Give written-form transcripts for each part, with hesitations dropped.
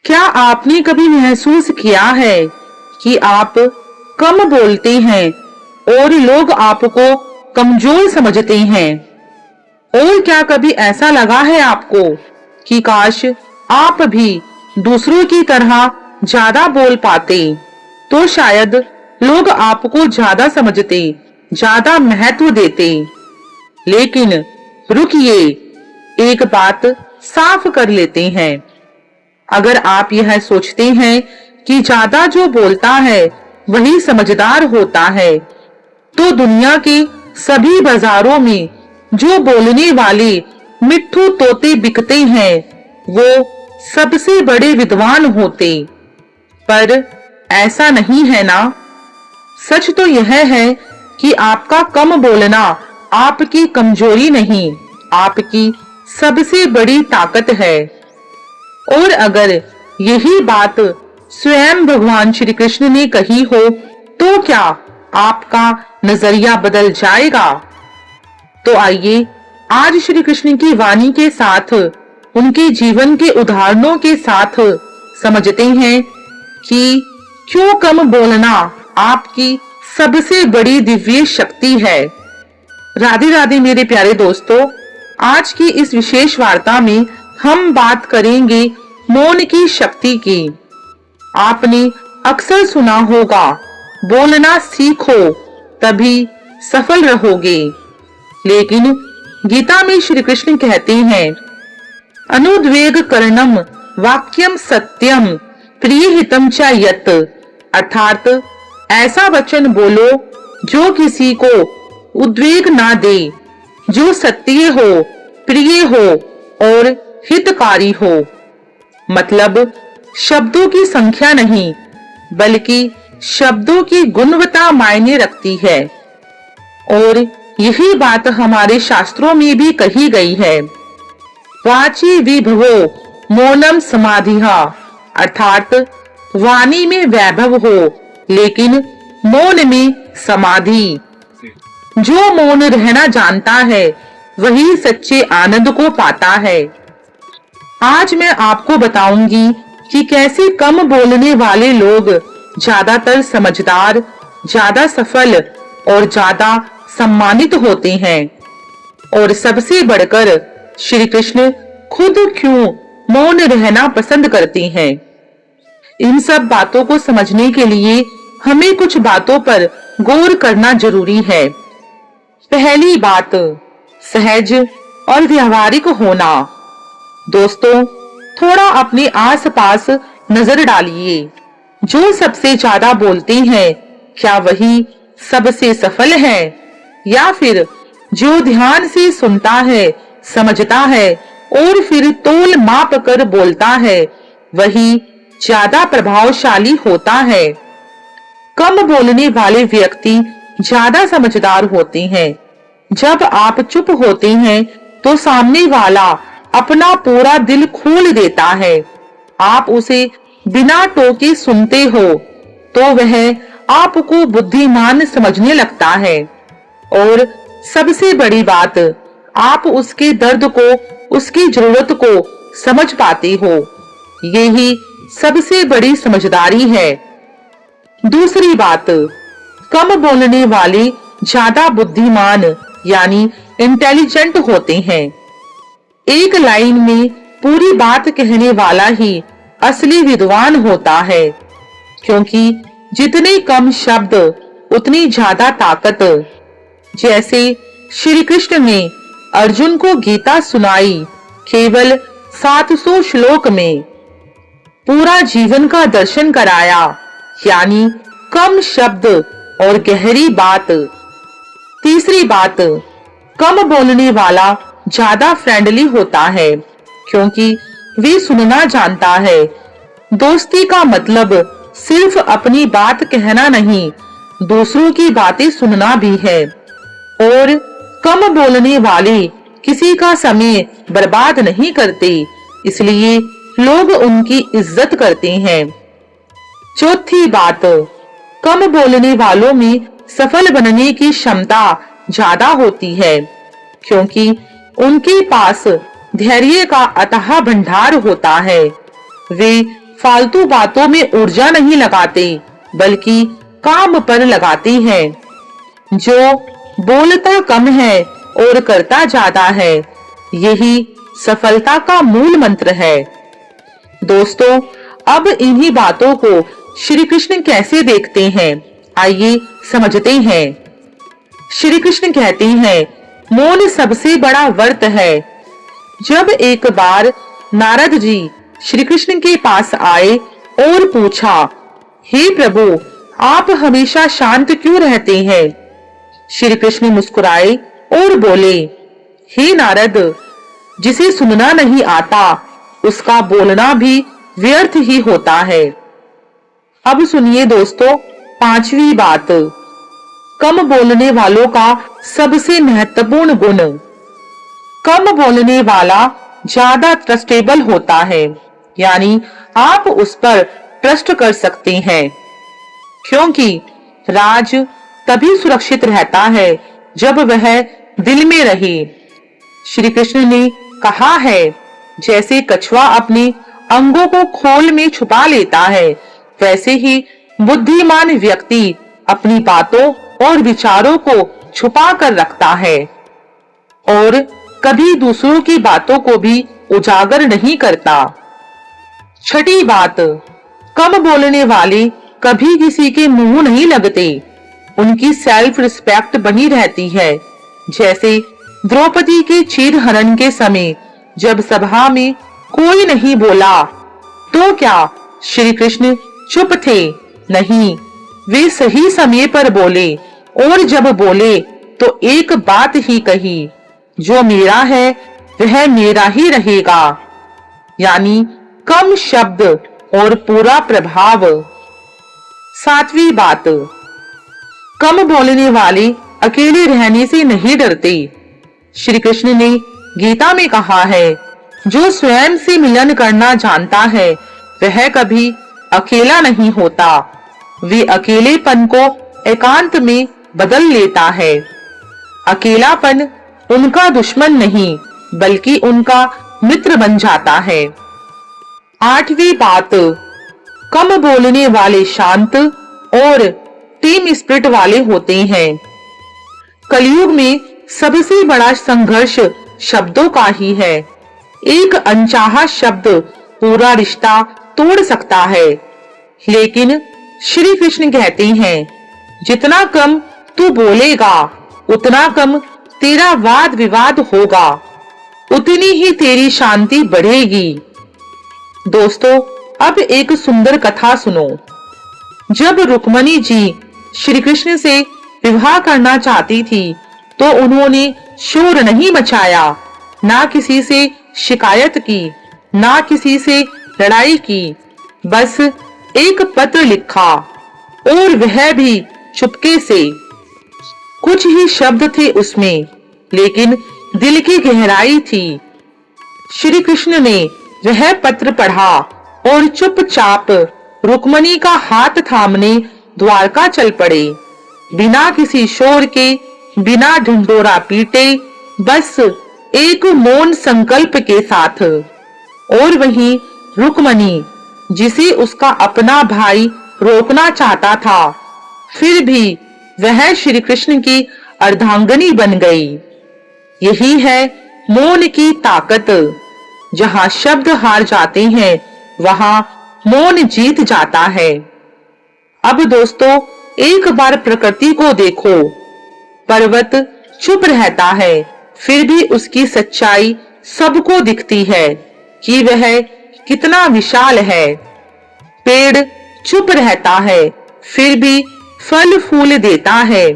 क्या आपने कभी महसूस किया है कि आप कम बोलते हैं और लोग आपको कमजोर समझते हैं? और क्या कभी ऐसा लगा है आपको कि काश आप भी दूसरों की तरह ज्यादा बोल पाते, तो शायद लोग आपको ज्यादा समझते, ज्यादा महत्व देते। लेकिन रुकिए, एक बात साफ कर लेते हैं। अगर आप यह सोचते हैं कि ज्यादा जो बोलता है वही समझदार होता है, तो दुनिया के सभी बाजारों में जो बोलने वाले मिट्ठू तोते बिकते हैं वो सबसे बड़े विद्वान होते। पर ऐसा नहीं है ना। सच तो यह है कि आपका कम बोलना आपकी कमजोरी नहीं, आपकी सबसे बड़ी ताकत है। और अगर यही बात स्वयं भगवान श्री कृष्ण ने कही हो तो क्या आपका नजरिया बदल जाएगा? तो आइए आज श्री कृष्ण की वाणी के साथ, उनके जीवन के उदाहरणों के साथ समझते हैं कि क्यों कम बोलना आपकी सबसे बड़ी दिव्य शक्ति है। राधे राधे मेरे प्यारे दोस्तों, आज की इस विशेष वार्ता में हम बात करेंगे मौन की शक्ति की। आपने अक्सर सुना होगा, बोलना सीखो तभी सफल रहोगे। लेकिन गीता में श्री कृष्ण कहते हैं, अनुद्वेग कर्णम वाक्यम सत्यम प्रियहितम च यत्, अर्थात ऐसा वचन बोलो जो किसी को उद्वेग ना दे, जो सत्य हो, प्रिय हो और हितकारी हो। मतलब शब्दों की संख्या नहीं, बल्कि शब्दों की गुणवत्ता मायने रखती है। और यही बात हमारे शास्त्रों में भी कही गई है। वाची विभवो मौनम समाधिहा, अर्थात वाणी में वैभव हो लेकिन मौन में समाधि। जो मौन रहना जानता है वही सच्चे आनंद को पाता है। आज मैं आपको बताऊंगी कि कैसे कम बोलने वाले लोग ज्यादातर समझदार, ज्यादा सफल और ज्यादा सम्मानित होते हैं। और सबसे बढ़कर श्री कृष्ण खुद क्यों मौन रहना पसंद करते हैं। इन सब बातों को समझने के लिए हमें कुछ बातों पर गौर करना जरूरी है। पहली बात, सहज और व्यवहारिक होना। दोस्तों, थोड़ा अपने आसपास नजर डालिए। जो सबसे ज्यादा बोलते हैं, क्या वही सबसे सफल है? या फिर जो ध्यान से सुनता है, समझता है और फिर तोल माप कर बोलता है, वही ज्यादा प्रभावशाली होता है? कम बोलने वाले व्यक्ति ज्यादा समझदार होते हैं। जब आप चुप होते हैं तो सामने वाला अपना पूरा दिल खोल देता है। आप उसे बिना टोके सुनते हो तो वह आपको बुद्धिमान समझने लगता है। और सबसे बड़ी बात, आप उसके दर्द को, उसकी जरूरत को समझ पाते हो। यही सबसे बड़ी समझदारी है। दूसरी बात, कम बोलने वाले ज्यादा बुद्धिमान यानी इंटेलिजेंट होते हैं। एक लाइन में पूरी बात कहने वाला ही असली विद्वान होता है, क्योंकि जितने कम शब्द उतनी ज्यादा ताकत। जैसे श्री कृष्ण ने अर्जुन को गीता सुनाई केवल 700 श्लोक में, पूरा जीवन का दर्शन कराया, यानी कम शब्द और गहरी बात। तीसरी बात, कम बोलने वाला ज्यादा फ्रेंडली होता है, क्योंकि वे सुनना जानता है। दोस्ती का मतलब सिर्फ अपनी बात कहना नहीं, दूसरों की बातें सुनना भी है। और कम बोलने वाले किसी का समय बर्बाद नहीं करते, इसलिए लोग उनकी इज्जत करते हैं। चौथी बात, कम बोलने वालों में सफल बनने की क्षमता ज्यादा होती है, क्योंकि उनके पास धैर्य का अथाह भंडार होता है। वे फालतू बातों में ऊर्जा नहीं लगाते, बल्कि काम पर लगाते हैं। जो बोलता कम है और करता ज्यादा है, यही सफलता का मूल मंत्र है। दोस्तों, अब इन्हीं बातों को श्री कृष्ण कैसे देखते हैं, आइए समझते हैं। श्री कृष्ण कहते हैं, मौन सबसे बड़ा व्रत है। जब एक बार नारद जी श्री कृष्ण के पास आए और पूछा, हे प्रभु, आप हमेशा शांत क्यों रहते हैं? श्री कृष्ण मुस्कुराए और बोले, हे नारद, जिसे सुनना नहीं आता उसका बोलना भी व्यर्थ ही होता है। अब सुनिए दोस्तों, पांचवी बात, कम बोलने वालों का सबसे महत्वपूर्ण गुण। कम बोलने वाला ज्यादा ट्रस्टेबल होता है, यानी आप उस पर ट्रस्ट कर सकते हैं, क्योंकि राज तभी सुरक्षित रहता है जब वह दिल में रहे। श्री कृष्ण ने कहा है, जैसे कछुआ अपने अंगों को खोल में छुपा लेता है, वैसे ही बुद्धिमान व्यक्ति अपनी बातों और विचारों को छुपा कर रखता है और कभी दूसरों की बातों को भी उजागर नहीं करता। छठी बात, कम बोलने वाले कभी किसी के मुंह नहीं लगते। उनकी सेल्फ रिस्पेक्ट बनी रहती है। जैसे द्रौपदी के चीरहरण के समय जब सभा में कोई नहीं बोला, तो क्या श्री कृष्ण चुप थे? नहीं, वे सही समय पर बोले, और जब बोले तो एक बात ही कही, जो मेरा है वह मेरा ही रहेगा, यानी कम शब्द और पूरा प्रभाव। सातवीं बात, कम बोलने वाले अकेले रहने से नहीं डरते। श्री कृष्ण ने गीता में कहा है, जो स्वयं से मिलन करना जानता है वह कभी अकेला नहीं होता। वे अकेलेपन को एकांत में बदल लेता है। अकेलापन उनका दुश्मन नहीं, बल्कि उनका मित्र बन जाता है। आठवीं बात, कम बोलने वाले शांत और टीम स्पिरिट वाले होते हैं। कलयुग में सबसे बड़ा संघर्ष शब्दों का ही है। एक अनचाहा शब्द पूरा रिश्ता तोड़ सकता है, लेकिन श्री कृष्ण कहते हैं, जितना कम तू बोलेगा उतना कम तेरा वाद विवाद होगा, उतनी ही तेरी शांति बढ़ेगी। दोस्तों, अब एक सुंदर कथा सुनो। जब रुक्मणी जी श्री कृष्ण से विवाह करना चाहती थी, तो उन्होंने शोर नहीं मचाया, ना किसी से शिकायत की, ना किसी से लड़ाई की, बस एक पत्र लिखा, और वह भी चुपके से। कुछ ही शब्द थे उसमें, लेकिन दिल की गहराई थी। श्री कृष्ण ने वह पत्र पढ़ा और चुपचाप रुक्मणी का हाथ थामने द्वारका चल पड़े, बिना किसी शोर के, बिना ढिंढोरा पीटे, बस एक मौन संकल्प के साथ। और वहीं रुक्मणी, जिसे उसका अपना भाई रोकना चाहता था, फिर भी वह श्री कृष्ण की अर्धांगिनी बन गई। यही है मौन की ताकत। जहां शब्द हार जाते हैं, वहां मौन जीत जाता है। अब दोस्तों, एक बार प्रकृति को देखो। पर्वत चुप रहता है, फिर भी उसकी सच्चाई सबको दिखती है कि वह कितना विशाल है। पेड़ चुप रहता है, फिर भी फल फूल देता है।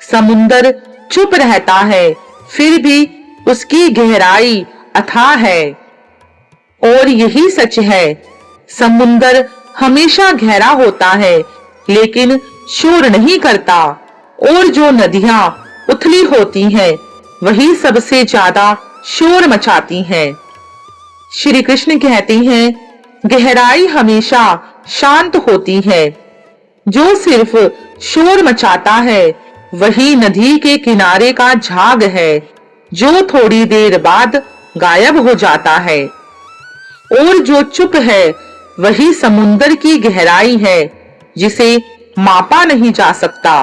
समुंदर चुप रहता है, फिर भी उसकी गहराई अथाह है। और यही सच है, समुंदर हमेशा गहरा होता है, लेकिन शोर नहीं करता। और जो नदियां उथली होती हैं, वही सबसे ज्यादा शोर मचाती हैं। श्री कृष्ण कहते हैं, गहराई हमेशा शांत होती है। जो सिर्फ शोर मचाता है वही नदी के किनारे का झाग है, जो थोड़ी देर बाद गायब हो जाता है। और जो चुप है वही समुंदर की गहराई है, जिसे मापा नहीं जा सकता।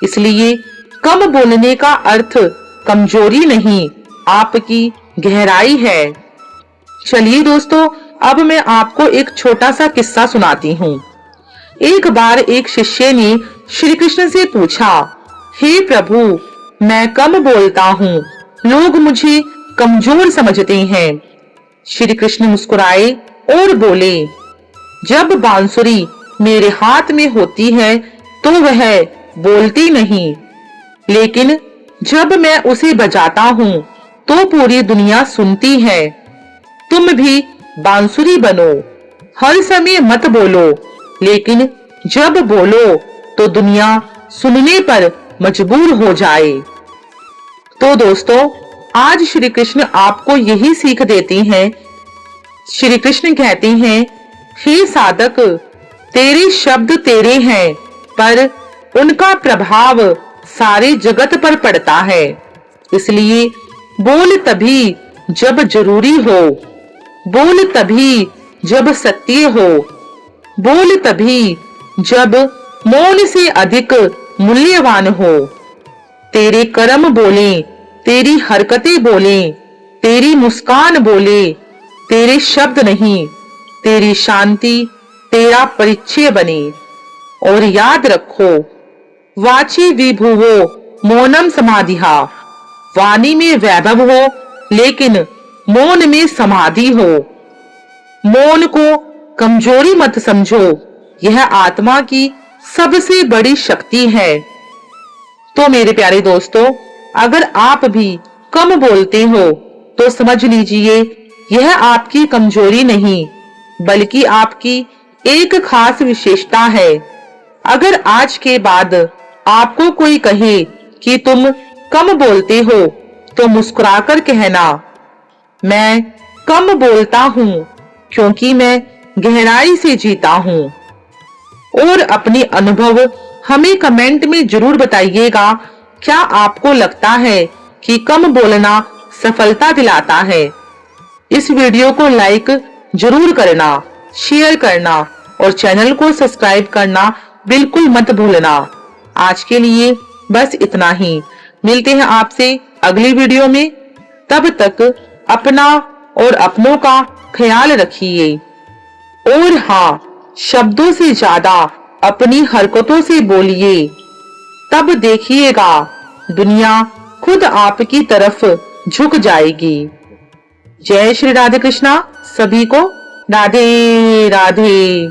इसलिए कम बोलने का अर्थ कमजोरी नहीं, आपकी गहराई है। चलिए दोस्तों, अब मैं आपको एक छोटा सा किस्सा सुनाती हूँ। एक बार एक शिष्य ने श्री कृष्ण से पूछा, हे प्रभु, मैं कम बोलता हूँ, लोग मुझे कमजोर समझते हैं। श्री कृष्ण मुस्कुराए और बोले, जब बांसुरी मेरे हाथ में होती है तो वह बोलती नहीं, लेकिन जब मैं उसे बजाता हूँ तो पूरी दुनिया सुनती है। तुम भी बांसुरी बनो, हर समय मत बोलो, लेकिन जब बोलो तो दुनिया सुनने पर मजबूर हो जाए। तो दोस्तों, आज श्री कृष्ण आपको यही सीख देते हैं। श्री कृष्ण कहते हैं, हे साधक, तेरे शब्द तेरे हैं, पर उनका प्रभाव सारे जगत पर पड़ता है। इसलिए बोल तभी जब जरूरी हो, बोल तभी जब सत्य हो, बोल तभी जब मौन से अधिक मूल्यवान हो। तेरे कर्म बोले, तेरी हरकतें बोले, तेरी मुस्कान बोले, तेरे शब्द नहीं, तेरी शांति तेरा परिचय बने। और याद रखो, वाची विभुवो मौनम समाधिहा, वाणी में वैभव हो लेकिन मौन में समाधि हो। मौन को कमजोरी मत समझो, यह आत्मा की सबसे बड़ी शक्ति है। तो मेरे प्यारे दोस्तों, अगर आप भी कम बोलते हो तो समझ लीजिए यह आपकी कमजोरी नहीं, बल्कि आपकी एक खास विशेषता है। अगर आज के बाद आपको कोई कहे कि तुम कम बोलते हो तो मुस्कुराकर कहना, मैं कम बोलता हूँ क्योंकि मैं गहराई से जीता हूँ। और अपने अनुभव हमें कमेंट में जरूर बताइएगा। क्या आपको लगता है कि कम बोलना सफलता दिलाता है? इस वीडियो को लाइक जरूर करना, शेयर करना और चैनल को सब्सक्राइब करना बिल्कुल मत भूलना। आज के लिए बस इतना ही। मिलते हैं आपसे अगली वीडियो में। तब तक अपना और अपनों का ख्याल रखिए। और हाँ, शब्दों से ज्यादा अपनी हरकतों से बोलिए, तब देखिएगा दुनिया खुद आपकी तरफ झुक जाएगी। जय श्री राधे कृष्णा। सभी को राधे राधे।